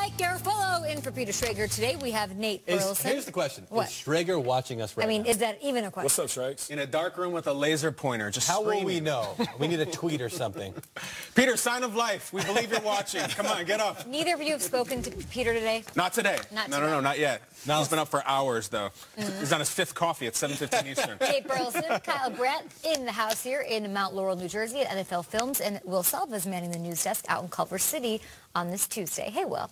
Mike Garofalo in for Peter Schrager. Today we have Nate Burleson. Here's the question. What? Is Schrager watching us right now? I mean, is that even a question? What's up, Shrikes? In a dark room with a laser pointer, just How screaming. will we know? We need a tweet or something. Peter, sign of life. We believe you're watching. Come on, get up. Neither of you have spoken to Peter today? Not today. No, not yet. No. He's been up for hours, though. He's on his 5th coffee at 7:15 Eastern. Nate Burleson, Kyle Brandt in the house here in Mount Laurel, New Jersey at NFL Films, and Will Selva's manning the news desk out in Culver City on this Tuesday. Hey, Will.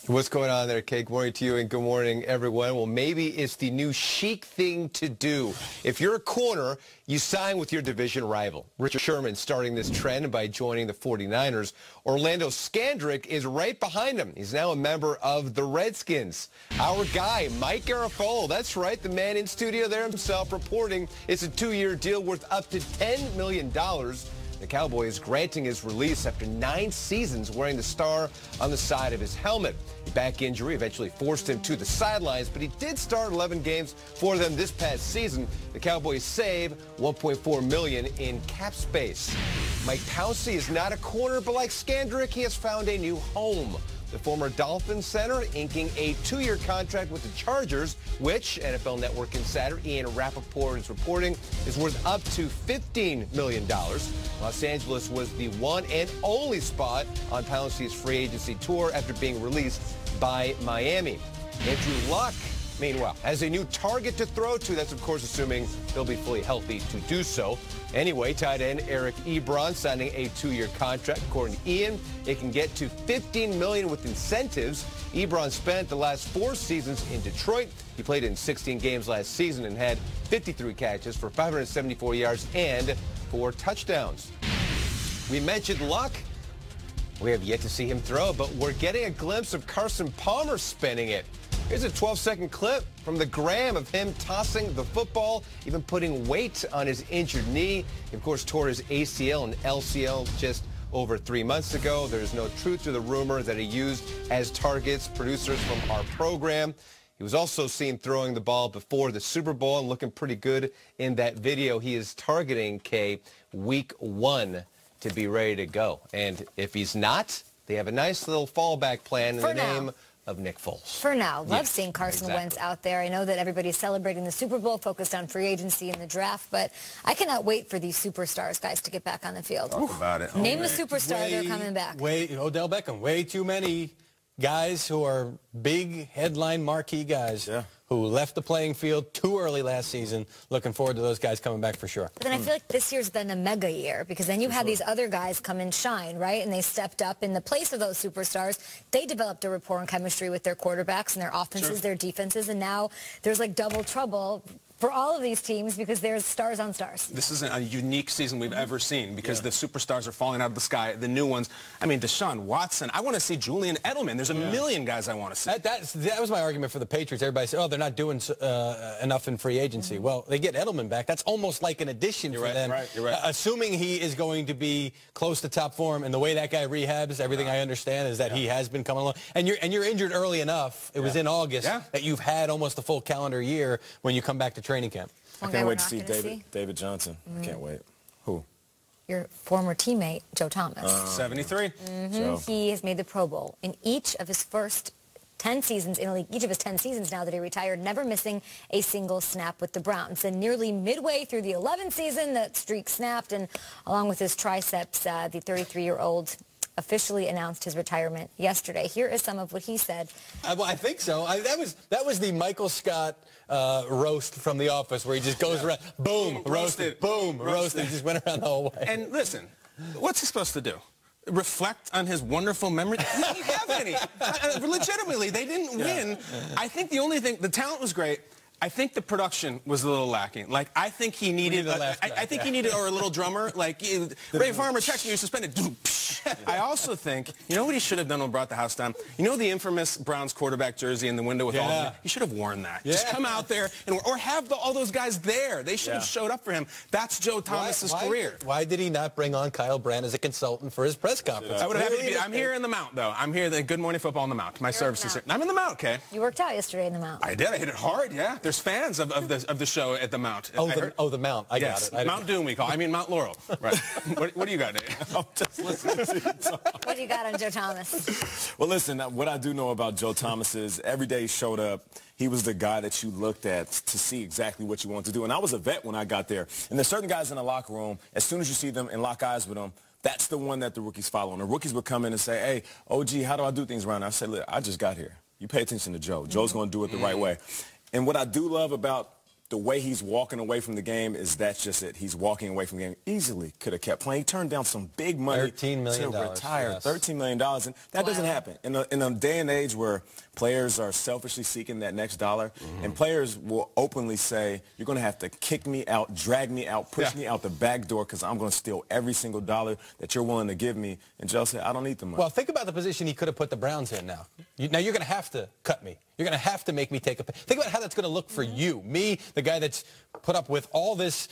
What's going on there, Kate? Good morning to you and good morning, everyone. Well, maybe it's the new chic thing to do. If you're a corner, you sign with your division rival. Richard Sherman starting this trend by joining the 49ers. Orlando Scandrick is right behind him. He's now a member of the Redskins. Our guy, Mike Garofalo, that's right, the man in studio there himself reporting it's a 2-year deal worth up to $10 million. The Cowboys granting his release after 9 seasons wearing the star on the side of his helmet. A back injury eventually forced him to the sidelines, but he did start 11 games for them this past season. The Cowboys save $1.4 million in cap space. Mike Pouncey is not a corner, but like Scandrick, he has found a new home. The former Dolphins center inking a 2-year contract with the Chargers, which NFL Network insider Ian Rappaport is reporting is worth up to $15 million. Los Angeles was the one and only spot on Pouncey's free agency tour after being released by Miami. Andrew Luck, meanwhile, has a new target to throw to. That's, of course, assuming he'll be fully healthy to do so. Anyway, tight end Eric Ebron signing a 2-year contract. According to Ian, it can get to $15 million with incentives. Ebron spent the last 4 seasons in Detroit. He played in 16 games last season and had 53 catches for 574 yards and 4 touchdowns. We mentioned Luck. We have yet to see him throw, but we're getting a glimpse of Carson Palmer spinning it. Here's a 12-second clip from the Gram of him tossing the football, even putting weight on his injured knee. He, of course, tore his ACL and LCL just over 3 months ago. There's no truth to the rumor that he used as targets producers from our program. He was also seen throwing the ball before the Super Bowl and looking pretty good in that video. He is targeting, week 1 to be ready to go. And if he's not, they have a nice little fallback plan in the name of Nick Foles. For now. Love seeing Carson Wentz out there. I know that everybody's celebrating the Super Bowl, focused on free agency and the draft, but I cannot wait for these superstars, guys, to get back on the field. Talk about it. Name the superstar they're coming back. Odell Beckham. Way too many guys who are big headline marquee guys who left the playing field too early last season. Looking forward to those guys coming back for sure. But then I feel like this year's been a mega year because then you had these other guys come and shine, right? And they stepped up in the place of those superstars. They developed a rapport and chemistry with their quarterbacks and their offenses, their defenses, and now there's like double trouble for all of these teams because there's stars on stars. This isn't a unique season we've ever seen because the superstars are falling out of the sky. The new ones, I mean, Deshaun Watson. I want to see Julian Edelman. There's a million guys I want to see. That was my argument for the Patriots. Everybody said, oh, they're not doing enough in free agency. Well, they get Edelman back. That's almost like an addition for them. You're right. Assuming he is going to be close to top form, and the way that guy rehabs, everything I understand is that he has been coming along. And you're injured early enough. It was in August that you've had almost a full calendar year when you come back to training camp. I can't wait to see David Johnson. I can't wait. Who? Your former teammate, Joe Thomas. 73. He has made the Pro Bowl in each of his first 10 seasons in the league, each of his 10 seasons now that he retired, never missing a single snap with the Browns. And nearly midway through the 11th season, that streak snapped, and along with his triceps, the 33-year-old officially announced his retirement yesterday. Here is some of what he said. Well, I think so. That was the Michael Scott roast from The Office, where he just goes around, boom, roasted, boom, roasted. He just went around the whole way. And listen, what's he supposed to do? Reflect on his wonderful memory? He didn't have any. Legitimately, they didn't win. I think the only thing, the talent was great. I think the production was a little lacking. Like, I think he needed, I think he needed, or a little drummer. Like, Ray Farmer texting you suspended. I also think, you know what he should have done when brought the house down? You know the infamous Browns quarterback jersey in the window with all of them? He should have worn that. Just come out there, or have all those guys there. They should have showed up for him. That's Joe Thomas's career. Why did he not bring on Kyle Brandt as a consultant for his press conference? I would have I'm here in the Mount, though. I'm here, the Good Morning Football in the Mount. My services here. I'm in the Mount, okay? You worked out yesterday in the Mount. I did. I hit it hard, yeah. There's fans of the show at the Mount. The Mount. I got it. Mount Doom, we call it. I mean, Mount Laurel. Right. What do you got, Nate? I'm just listening to What do you got on Joe Thomas? Well, listen, what I do know about Joe Thomas is every day he showed up, he was the guy that you looked at to see exactly what you wanted to do. And I was a vet when I got there. And there's certain guys in the locker room, as soon as you see them and lock eyes with them, that's the one that the rookies follow. And the rookies would come in and say, hey, OG, how do I do things around here? I said, look, I just got here. You pay attention to Joe. Joe's going to do it the right way. And what I do love about the way he's walking away from the game is that's just it. He's walking away from the game. Easily could have kept playing. He turned down some big money $13 million to retire. yes. $13 million. And that doesn't happen. In a day and age where players are selfishly seeking that next dollar, and players will openly say, you're going to have to kick me out, drag me out, push me out the back door because I'm going to steal every single dollar that you're willing to give me. And Joe said, I don't need the money. Well, think about the position he could have put the Browns in now. Now you're going to have to cut me. You're going to have to make me take a... Think about how that's going to look for you. Me, the guy that's put up with all this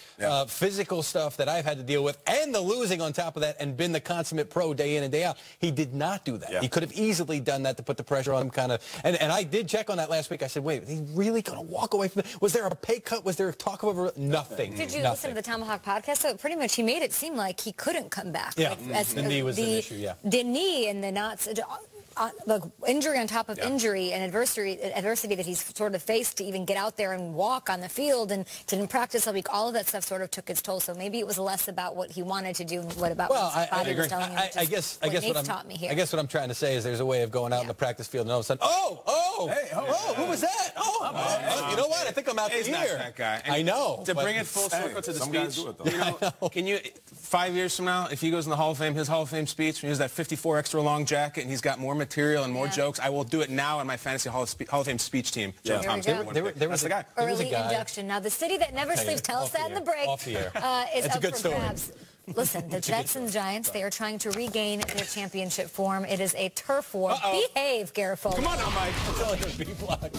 physical stuff that I've had to deal with and the losing on top of that and been the consummate pro day in and day out. He did not do that. Yeah. He could have easily done that to put the pressure on him kind of. And I did check on that last week. I said, wait, is he really going to walk away from it? Was there a pay cut? Was there talk of nothing? Did you listen to the Tomahawk podcast? So pretty much he made it seem like he couldn't come back. Yeah, like, the knee was an issue, yeah. The knee and the knots... the injury on top of injury and adversity that he's sort of faced to even get out there and walk on the field and didn't practice all week, all of that stuff sort of took its toll. So maybe it was less about what he wanted to do and what about what his body was telling him. I guess what I'm trying to say is there's a way of going out in the practice field and all of a sudden, who was that? You know what? I think I'm out He's here. Not that guy. And I know. To bring it full circle to the speech, do it, though. Can you, 5 years from now, if he goes in the Hall of Fame, his Hall of Fame speech, when he has that 54 extra long jacket and he's got more material and more jokes, I will do it now in my fantasy Hall of Fame speech team. Joe Thomas. There was a guy. Early induction. Now, the city that never sleeps, tell us that in the break, is up for grabs. Listen, the Jets and Giants, they are trying to regain their championship form. It is a turf war. Behave, Garofalo. Come on now, Mike. B block.